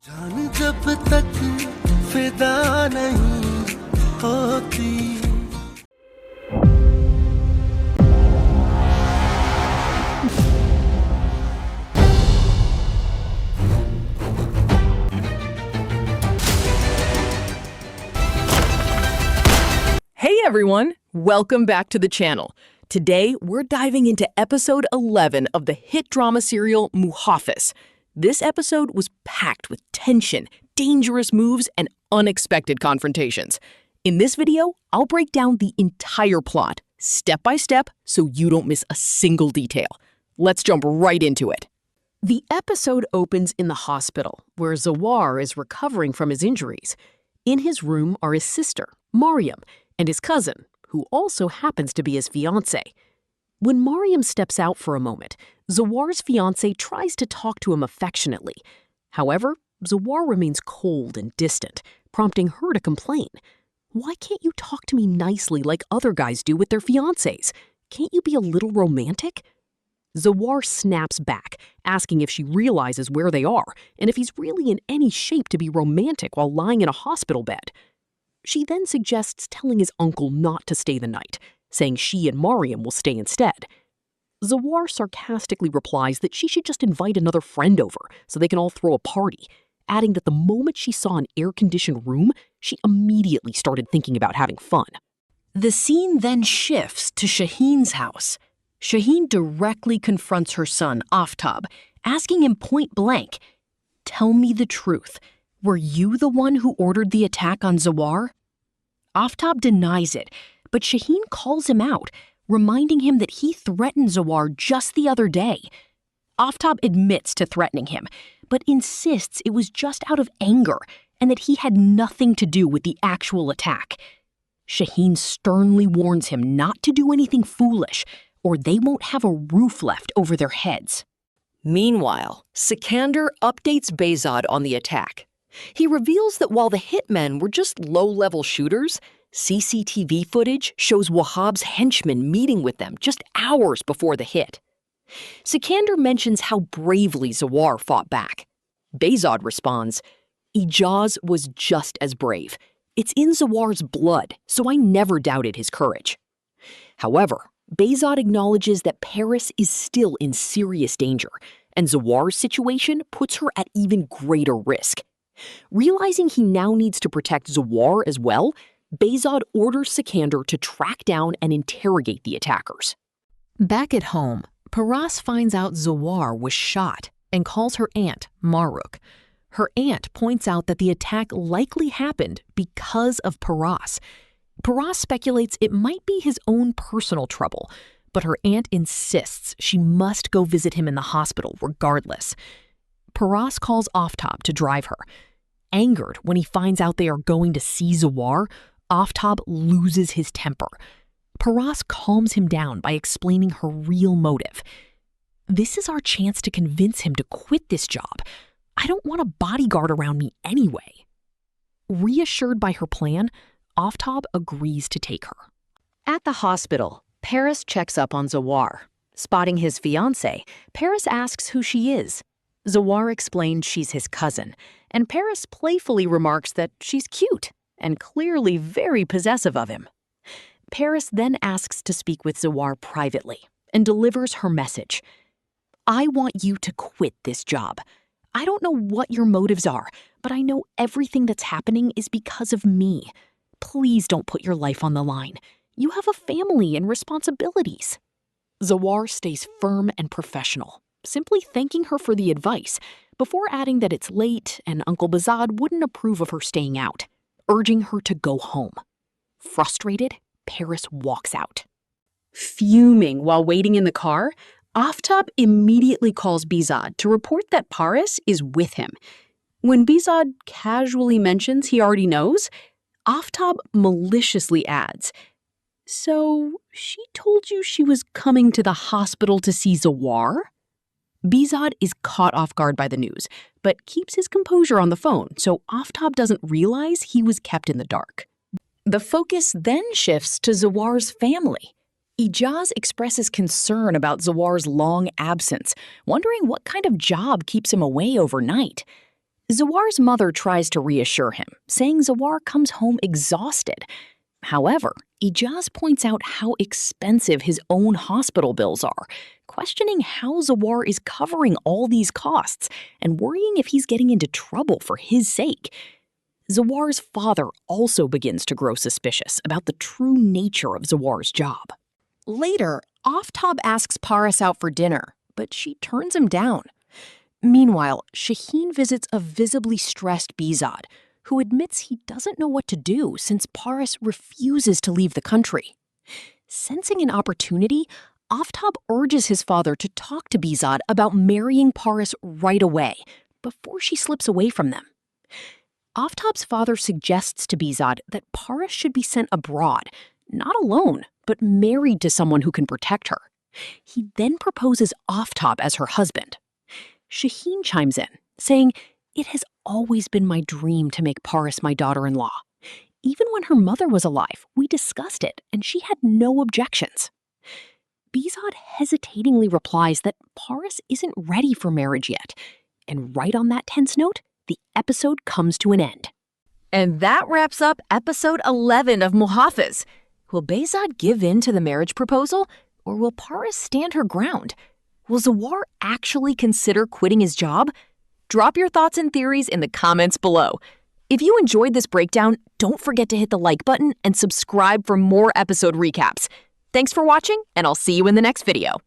जान जब तक फिदा नहीं होती। Hey everyone, welcome back to the channel. Today, we're diving into episode 11 of the hit drama serial Muhafiz. This episode was packed with tension, dangerous moves, and unexpected confrontations. In this video, I'll break down the entire plot, step by step, so you don't miss a single detail. Let's jump right into it. The episode opens in the hospital, where Zawar is recovering from his injuries. In his room are his sister, Mariam, and his cousin, who also happens to be his fiancé. When Mariam steps out for a moment, Zawar's fiancé tries to talk to him affectionately. However, Zawar remains cold and distant, prompting her to complain. Why can't you talk to me nicely like other guys do with their fiancés? Can't you be a little romantic? Zawar snaps back, asking if she realizes where they are and if he's really in any shape to be romantic while lying in a hospital bed. She then suggests telling his uncle not to stay the night, saying she and Mariam will stay instead. Zawar sarcastically replies that she should just invite another friend over so they can all throw a party, adding that the moment she saw an air-conditioned room, she immediately started thinking about having fun. The scene then shifts to Shaheen's house. Shaheen directly confronts her son, Aftab, asking him point blank, "Tell me the truth. Were you the one who ordered the attack on Zawar?" Aftab denies it, but Shaheen calls him out, reminding him that he threatened Zawar just the other day. Aftab admits to threatening him, but insists it was just out of anger and that he had nothing to do with the actual attack. Shaheen sternly warns him not to do anything foolish, or they won't have a roof left over their heads. Meanwhile, Sikander updates Behzad on the attack. He reveals that while the hitmen were just low-level shooters, CCTV footage shows Wahhab's henchmen meeting with them just hours before the hit. Sikander mentions how bravely Zawar fought back. Behzad responds, "Ijaz was just as brave. It's in Zawar's blood, so I never doubted his courage." However, Behzad acknowledges that Paris is still in serious danger, and Zawar's situation puts her at even greater risk. Realizing he now needs to protect Zawar as well, Behzad orders Sikander to track down and interrogate the attackers. Back at home, Paras finds out Zawar was shot and calls her aunt, Maruk. Her aunt points out that the attack likely happened because of Paras. Paras speculates it might be his own personal trouble, but her aunt insists she must go visit him in the hospital regardless. Paras calls Aftab to drive her. Angered when he finds out they are going to see Zawar, Aftab loses his temper. Paras calms him down by explaining her real motive. "This is our chance to convince him to quit this job. I don't want a bodyguard around me anyway." Reassured by her plan, Aftab agrees to take her. At the hospital, Paris checks up on Zawar. Spotting his fiancée, Paris asks who she is. Zawar explains she's his cousin, and Paris playfully remarks that she's cute and clearly very possessive of him. Paris then asks to speak with Zawar privately and delivers her message. "I want you to quit this job. I don't know what your motives are, but I know everything that's happening is because of me. Please don't put your life on the line. You have a family and responsibilities." Zawar stays firm and professional, simply thanking her for the advice, before adding that it's late and Uncle Behzad wouldn't approve of her staying out, urging her to go home. Frustrated, Paris walks out. Fuming while waiting in the car, Aftab immediately calls Behzad to report that Paris is with him. When Behzad casually mentions he already knows, Aftab maliciously adds, "So, she told you she was coming to the hospital to see Zawar?" Behzad is caught off guard by the news, but keeps his composure on the phone, so Aftab doesn't realize he was kept in the dark. The focus then shifts to Zawar's family. Ijaz expresses concern about Zawar's long absence, wondering what kind of job keeps him away overnight. Zawar's mother tries to reassure him, saying Zawar comes home exhausted. However, Ijaz points out how expensive his own hospital bills are, questioning how Zawar is covering all these costs and worrying if he's getting into trouble for his sake. Zawar's father also begins to grow suspicious about the true nature of Zawar's job. Later, Aftab asks Paris out for dinner, but she turns him down. Meanwhile, Shaheen visits a visibly stressed Behzad, who admits he doesn't know what to do since Paris refuses to leave the country. Sensing an opportunity, Aftab urges his father to talk to Behzad about marrying Paris right away, before she slips away from them. Aftab's father suggests to Behzad that Paris should be sent abroad, not alone, but married to someone who can protect her. He then proposes Aftab as her husband. Shaheen chimes in, saying, "It has always been my dream to make Paris my daughter-in-law. Even when her mother was alive, we discussed it, and she had no objections." Behzad hesitatingly replies that Paris isn't ready for marriage yet, and right on that tense note, the episode comes to an end. And that wraps up episode 11 of Muhafiz. Will Behzad give in to the marriage proposal, or will Paris stand her ground? Will Zawar actually consider quitting his job? Drop your thoughts and theories in the comments below. If you enjoyed this breakdown, don't forget to hit the like button and subscribe for more episode recaps. Thanks for watching, and I'll see you in the next video.